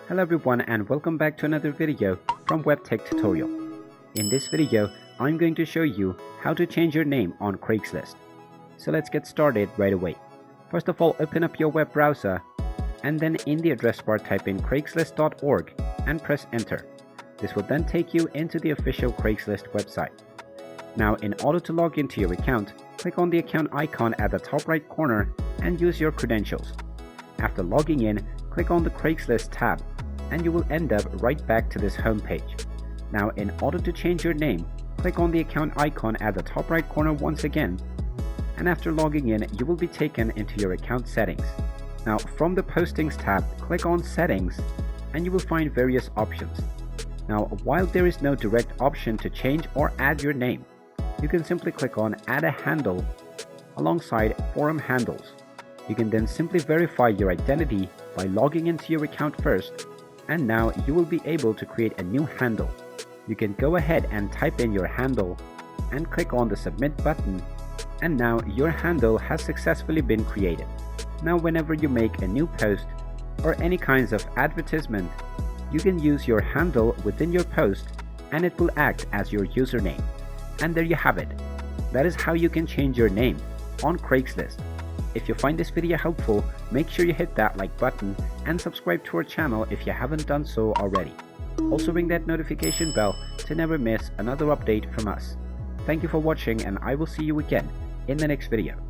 Hello everyone and welcome back to another video from Webtech Tutorial. In this video, I'm going to show you how to change your name on Craigslist. So let's get started right away. First of all, open up your web browser and then in the address bar type in craigslist.org and press enter. This will then take you into the official Craigslist website. Now in order to log into your account, click on the account icon at the top right corner and use your credentials. After logging in, click on the Craigslist tab and you will end up right back to this home page. Now in order to change your name, click on the account icon at the top right corner once again, and after logging in you will be taken into your account settings. Now from the postings tab, click on settings and you will find various options. Now while there is no direct option to change or add your name, you can simply click on add a handle alongside forum handles. You can then simply verify your identity by logging into your account first, and now you will be able to create a new handle. You can go ahead and type in your handle and click on the submit button, and now your handle has successfully been created. Now whenever you make a new post or any kinds of advertisement, you can use your handle within your post and it will act as your username. And there you have it. That is how you can change your name on Craigslist. If you find this video helpful, make sure you hit that like button and subscribe to our channel if you haven't done so already. Also ring that notification bell to never miss another update from us. Thank you for watching and I will see you again in the next video.